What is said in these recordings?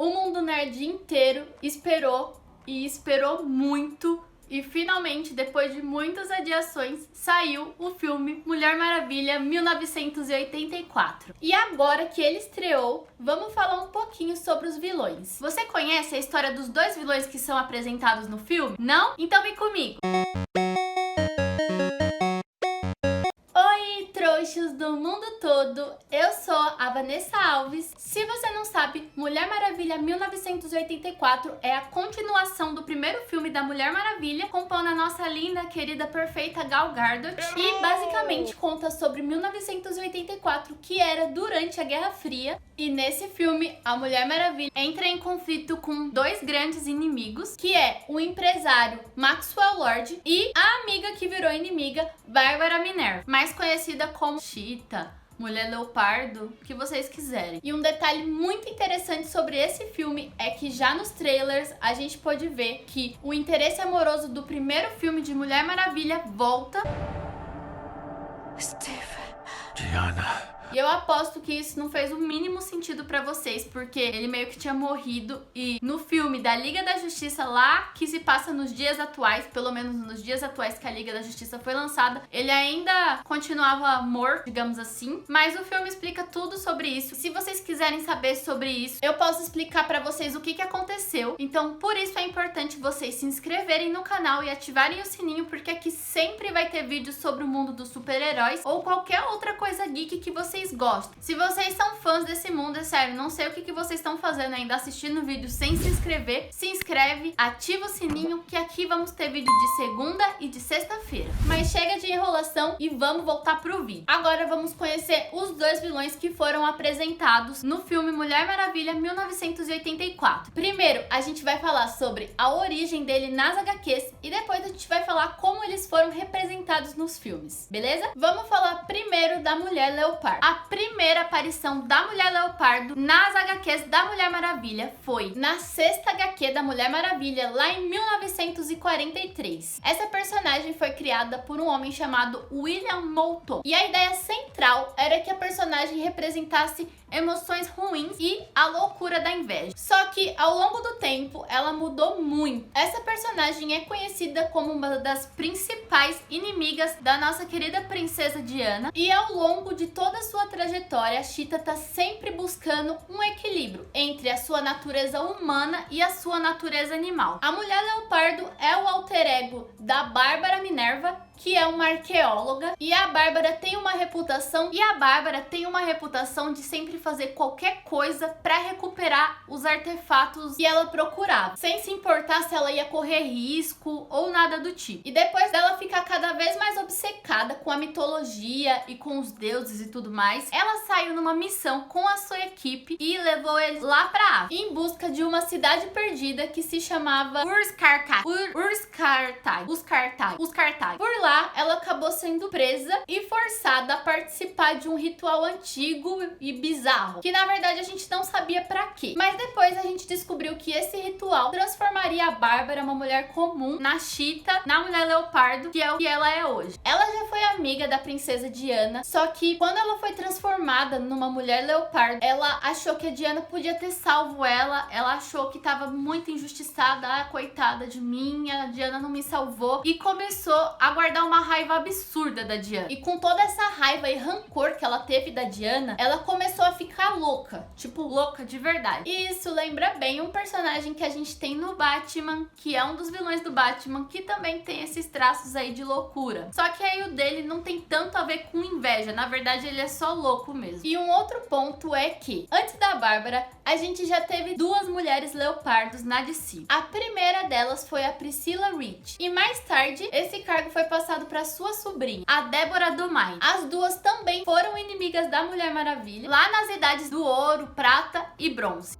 O mundo nerd inteiro esperou e esperou muito. E finalmente, depois de muitas adiações, saiu o filme Mulher Maravilha 1984. E agora que ele estreou, vamos falar um pouquinho sobre os vilões. Você conhece a história dos dois vilões que são apresentados no filme? Não? Então vem comigo! Oi, trouxas do mundo todo! Eu sou a Vanessa Alves. Se você não sabe, Mulher Maravilha 1984 é a continuação do primeiro filme da Mulher Maravilha, compondo a nossa linda, querida, perfeita Gal Gadot. E basicamente conta sobre 1984, que era durante a Guerra Fria. E nesse filme, a Mulher Maravilha entra em conflito com dois grandes inimigos, que é o empresário Maxwell Lord e a amiga que virou inimiga, Bárbara Minerva, mais conhecida como Cheetah, Mulher Leopardo, o que vocês quiserem. E um detalhe muito interessante sobre esse filme é que já nos trailers a gente pode ver que o interesse amoroso do primeiro filme de Mulher Maravilha volta. Diana. E eu aposto que isso não fez o mínimo sentido pra vocês, porque ele meio que tinha morrido e no filme da Liga da Justiça lá, que se passa nos dias atuais, pelo menos nos dias atuais que a Liga da Justiça foi lançada, ele ainda continuava morto, digamos assim, mas o filme explica tudo sobre isso. Se vocês quiserem saber sobre isso, eu posso explicar pra vocês o que aconteceu. Então, por isso é importante vocês se inscreverem no canal e ativarem o sininho, porque aqui sempre vai ter vídeos sobre o mundo dos super-heróis ou qualquer outra coisa geek que vocês gostam. Se vocês são fãs desse mundo, é sério, não sei o que vocês estão fazendo ainda assistindo o vídeo sem se inscrever. Se inscreve, ativa o sininho, que aqui vamos ter vídeo de segunda e de sexta-feira. Mas chega de enrolação e vamos voltar pro vídeo. Agora vamos conhecer os dois vilões que foram apresentados no filme Mulher Maravilha 1984. Primeiro, a gente vai falar sobre a origem dele nas HQs e depois a gente vai falar como eles foram representados nos filmes, beleza? Vamos falar primeiro da Mulher Leopardo. A primeira aparição da Mulher Leopardo nas HQs da Mulher Maravilha foi na sexta HQ da Mulher Maravilha, lá em 1943. Essa personagem foi criada por um homem chamado William Moulton. E a ideia central era que a personagem representasse emoções ruins e a loucura da inveja. Só que ao longo do tempo ela mudou muito. Essa personagem é conhecida como uma das principais inimigas da nossa querida princesa Diana, e ao longo de toda a sua trajetória, a Cheetah tá sempre buscando um equilíbrio entre a sua natureza humana e a sua natureza animal. A Mulher Leopardo é o alter ego da Bárbara Minerva, que é uma arqueóloga, e a Bárbara tem uma reputação de sempre fazer qualquer coisa para recuperar os artefatos que ela procurava, sem se importar se ela ia correr risco ou nada do tipo. E depois dela ficar cada vez mais obcecada com a mitologia e com os deuses e tudo mais, ela saiu numa missão com a sua equipe e levou eles lá pra África, em busca de uma cidade perdida que se chamava Urskartai. Por lá, ela acabou sendo presa e forçada a participar de um ritual antigo e bizarro, que na verdade a gente não sabia pra quê. Mas depois a gente descobriu que esse ritual transformaria a Bárbara, uma mulher comum, na Cheetah, na Mulher Leopardo, que é o que ela é hoje. Ela já foi amiga da princesa Diana, só que quando ela foi transformada numa Mulher Leopardo, ela achou que a Diana podia ter salvo ela achou que tava muito injustiçada, coitada de mim, a Diana não me salvou, e começou a guardar uma raiva absurda da Diana. E com toda essa raiva e rancor que ela teve da Diana, ela começou a ficar louca, tipo louca de verdade. E isso lembra bem um personagem que a gente tem no Batman, que é um dos vilões do Batman, que também tem esses traços aí de loucura. Só que aí o dele não tem tanto a ver com inveja, na verdade ele é só louco mesmo. E um outro ponto é que, antes da Bárbara, a gente já teve duas mulheres leopardos na DC. A primeira delas foi a Priscilla Rich, e mais tarde esse cargo foi passado para sua sobrinha, a Deborah Domain. As duas também foram inimigas da Mulher Maravilha, lá nas idades do ouro, prata e bronze.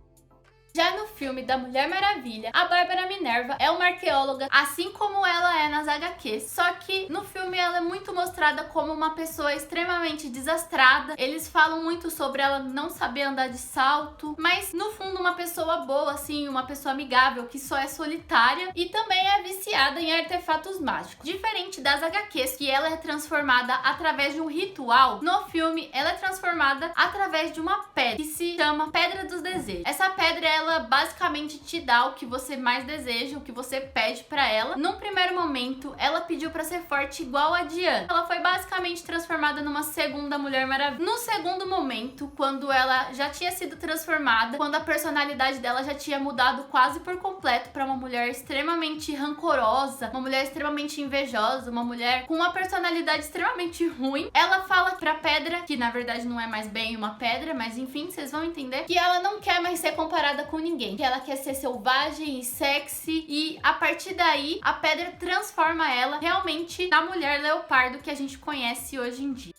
Já no filme da Mulher Maravilha, a Bárbara Minerva é uma arqueóloga, assim como ela é nas HQs. Só que no filme ela é muito mostrada como uma pessoa extremamente desastrada. Eles falam muito sobre ela não saber andar de salto, mas no fundo uma pessoa boa, assim, uma pessoa amigável, que só é solitária e também é viciada em artefatos mágicos. Diferente das HQs, que ela é transformada através de um ritual, no filme ela é transformada através de uma pedra, que se chama Pedra dos Desejos. Essa pedra ela basicamente te dá o que você mais deseja, o que você pede pra ela. Num primeiro momento, ela pediu pra ser forte igual a Diana. Ela foi basicamente transformada numa segunda Mulher Maravilha. No segundo momento, quando ela já tinha sido transformada, quando a personalidade dela já tinha mudado quase por completo pra uma mulher extremamente rancorosa, uma mulher extremamente invejosa, uma mulher com uma personalidade extremamente ruim, ela fala pra pedra, que na verdade não é mais bem uma pedra, mas enfim, vocês vão entender, que ela não quer mais ser comparada com ninguém, que ela quer ser selvagem e sexy, e a partir daí a pedra transforma ela realmente na mulher leopardo que a gente conhece hoje em dia.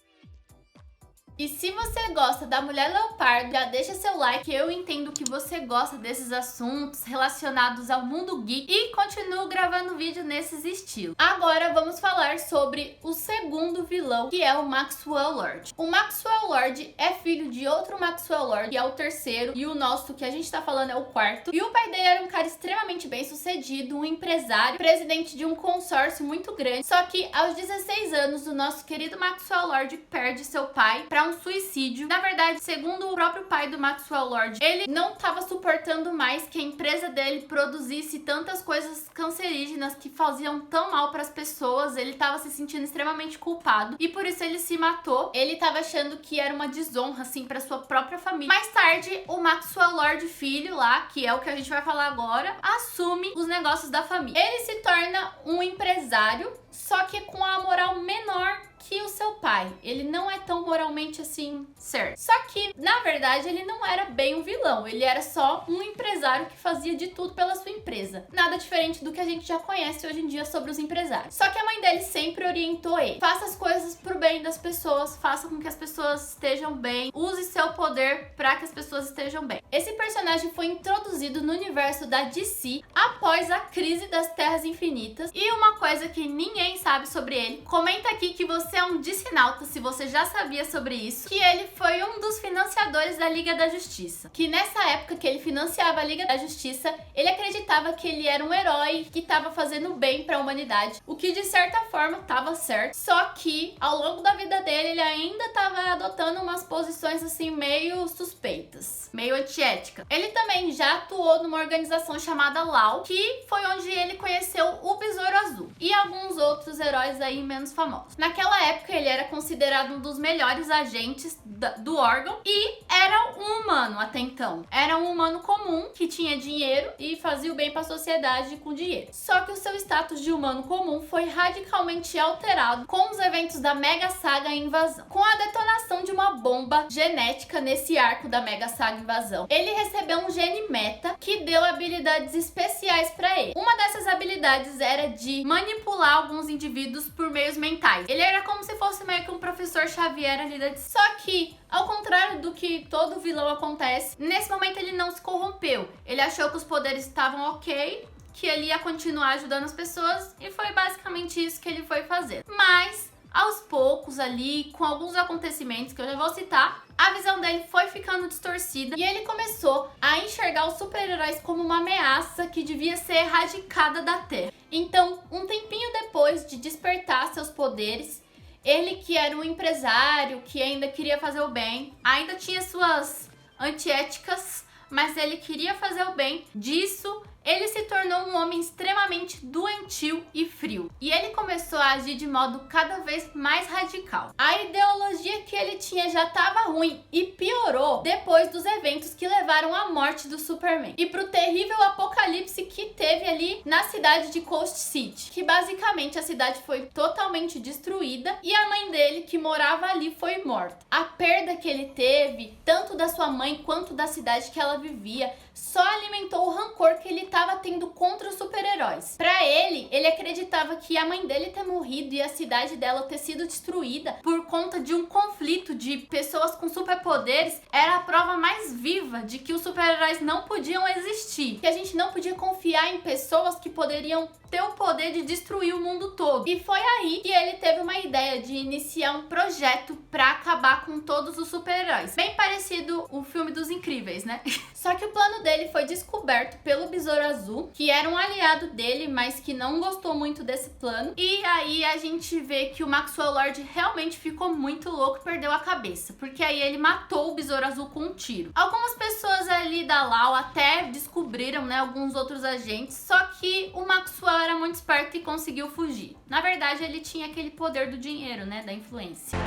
E se você gosta da Mulher Leopardo, já deixa seu like, que eu entendo que você gosta desses assuntos relacionados ao mundo geek, e continuo gravando vídeo nesses estilos. Agora vamos falar sobre o segundo vilão, que é o Maxwell Lord. O Maxwell Lord é filho de outro Maxwell Lord, que é o terceiro, e o nosso que a gente tá falando é o quarto. E o pai dele era um cara extremamente bem sucedido, um empresário, presidente de um consórcio muito grande. Só que aos 16 anos, o nosso querido Maxwell Lord perde seu pai pra um suicídio. Na verdade, segundo o próprio pai do Maxwell Lord, ele não estava suportando mais que a empresa dele produzisse tantas coisas cancerígenas que faziam tão mal para as pessoas. Ele estava se sentindo extremamente culpado e por isso ele se matou. Ele estava achando que era uma desonra assim para sua própria família. Mais tarde, o Maxwell Lord filho lá, que é o que a gente vai falar agora, assume os negócios da família. Ele se torna um empresário, só que com a moral menor que o seu pai. Ele não é tão moralmente assim certo. Só que, na verdade, ele não era bem um vilão. Ele era só um empresário que fazia de tudo pela sua empresa. Nada diferente do que a gente já conhece hoje em dia sobre os empresários. Só que a mãe dele sempre orientou ele: faça as coisas pro bem das pessoas, faça com que as pessoas estejam bem, use seu poder para que as pessoas estejam bem. Esse personagem foi introduzido no universo da DC após a crise das Terras Infinitas. E uma coisa que ninguém sabe sobre ele, comenta aqui que você é um dissinauta, se você já sabia sobre isso, que ele foi um dos financiadores da Liga da Justiça. Que nessa época que ele financiava a Liga da Justiça, ele acreditava que ele era um herói que estava fazendo bem para a humanidade, o que de certa forma estava certo. Só que ao longo da vida dele, ele ainda estava adotando umas posições assim meio suspeitas, meio antiética. Ele também já atuou numa organização chamada LAW, que foi onde ele conheceu o Besouro Azul e alguns outros heróis aí menos famosos. Naquela época ele era considerado um dos melhores agentes do órgão e era um humano até então. Era um humano comum que tinha dinheiro e fazia o bem para a sociedade com dinheiro. Só que o seu status de humano comum foi radicalmente alterado com os eventos da Mega Saga Invasão. Com a detonação de uma bomba genética nesse arco da Mega Saga Invasão, ele recebeu um gene meta que deu habilidades especiais para ele. Uma dessas habilidades era de manipular alguns indivíduos por meios mentais. Ele era como se fosse meio que um professor Xavier ali da... Só que, ao contrário do que todo vilão acontece, nesse momento ele não se corrompeu. Ele achou que os poderes estavam ok, que ele ia continuar ajudando as pessoas, e foi basicamente isso que ele foi fazer. Mas, aos poucos ali, com alguns acontecimentos que eu já vou citar, a visão dele foi ficando distorcida e ele começou a enxergar os super-heróis como uma ameaça que devia ser erradicada da Terra. Então, um tempinho depois de despertar seus poderes, ele, que era um empresário, que ainda queria fazer o bem, ainda tinha suas antiéticas, mas ele queria fazer o bem. Disso, ele se tornou um homem extremamente doentio e frio. E ele começou a agir de modo cada vez mais radical. A ideologia que ele tinha já estava ruim e piorou depois dos eventos que levaram à morte do Superman e pro terrível apocalipse que teve ali na cidade de Coast City, que basicamente a cidade foi totalmente destruída e a mãe dele, que morava ali, foi morta. A perda que ele teve, tanto da sua mãe quanto da cidade que ela vivia, só alimentou o rancor que ele estava tendo contra os super-heróis. Para ele acreditava que a mãe dele ter morrido e a cidade dela ter sido destruída por conta de um conflito de pessoas com superpoderes era a prova mais viva de que os super-heróis não podiam existir, que a gente não podia confiar em pessoas que poderiam ter o poder de destruir o mundo todo. E foi aí que ele teve uma ideia de iniciar um projeto para acabar com todos os super-heróis. Bem parecido o filme dos Incríveis, né? Só que o plano dele foi descoberto descoberto pelo Besouro Azul, que era um aliado dele, mas que não gostou muito desse plano. E aí a gente vê que o Maxwell Lord realmente ficou muito louco e perdeu a cabeça, porque aí ele matou o Besouro Azul com um tiro. Algumas pessoas ali da Law até descobriram, né, alguns outros agentes, só que o Maxwell era muito esperto e conseguiu fugir. Na verdade, ele tinha aquele poder do dinheiro, né, da influência.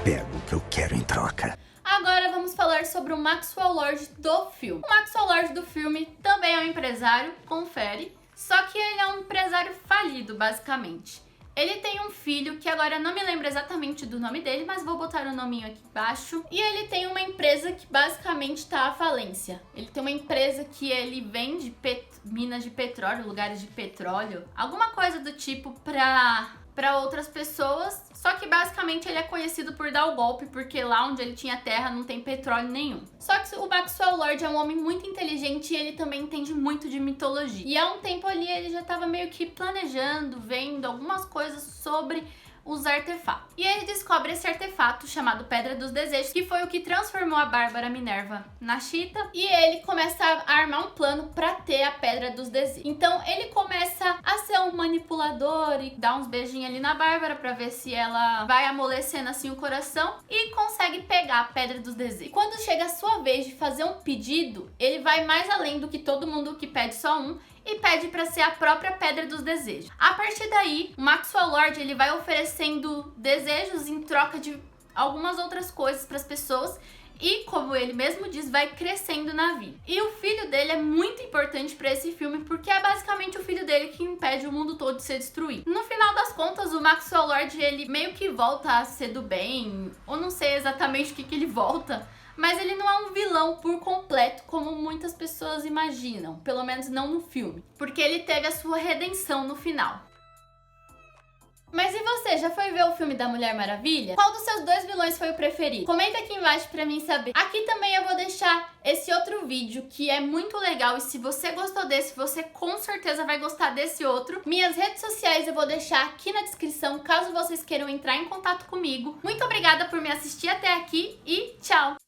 Pego o que eu quero em troca. Agora vamos falar sobre o Maxwell Lord do filme. O Maxwell Lord do filme também é um empresário, confere, só que ele é um empresário falido, basicamente. Ele tem um filho, que agora eu não me lembro exatamente do nome dele, mas vou botar o nominho aqui embaixo. E ele tem uma empresa que basicamente tá à falência. Ele tem uma empresa que ele vende minas de petróleo, lugares de petróleo, alguma coisa do tipo pra outras pessoas, só que basicamente ele é conhecido por dar o golpe, porque lá onde ele tinha terra não tem petróleo nenhum. Só que o Maxwell Lord é um homem muito inteligente e ele também entende muito de mitologia. E há um tempo ali ele já estava meio que planejando, vendo algumas coisas sobre os artefatos. E ele descobre esse artefato chamado Pedra dos Desejos, que foi o que transformou a Bárbara Minerva na Cheetah, e ele começa a armar um plano pra ter a Pedra dos Desejos. Então ele começa a ser um manipulador e dá uns beijinhos ali na Bárbara pra ver se ela vai amolecendo assim o coração e consegue pegar a Pedra dos Desejos. E quando chega a sua vez de fazer um pedido, ele vai mais além do que todo mundo que pede só um e pede para ser a própria Pedra dos Desejos. A partir daí, o Maxwell Lord ele vai oferecendo desejos em troca de algumas outras coisas para as pessoas e, como ele mesmo diz, vai crescendo na vida. E o filho dele é muito importante para esse filme porque é basicamente o filho dele que impede o mundo todo de ser destruído. No final das contas, o Maxwell Lord ele meio que volta a ser do bem, ou não sei exatamente o que ele volta, mas ele não é um vilão por completo como muitas pessoas imaginam, pelo menos não no filme, porque ele teve a sua redenção no final. Mas e você, já foi ver o filme da Mulher Maravilha? Qual dos seus dois vilões foi o preferido? Comenta aqui embaixo pra mim saber. Aqui também eu vou deixar esse outro vídeo que é muito legal e se você gostou desse, você com certeza vai gostar desse outro. Minhas redes sociais eu vou deixar aqui na descrição caso vocês queiram entrar em contato comigo. Muito obrigada por me assistir até aqui e tchau!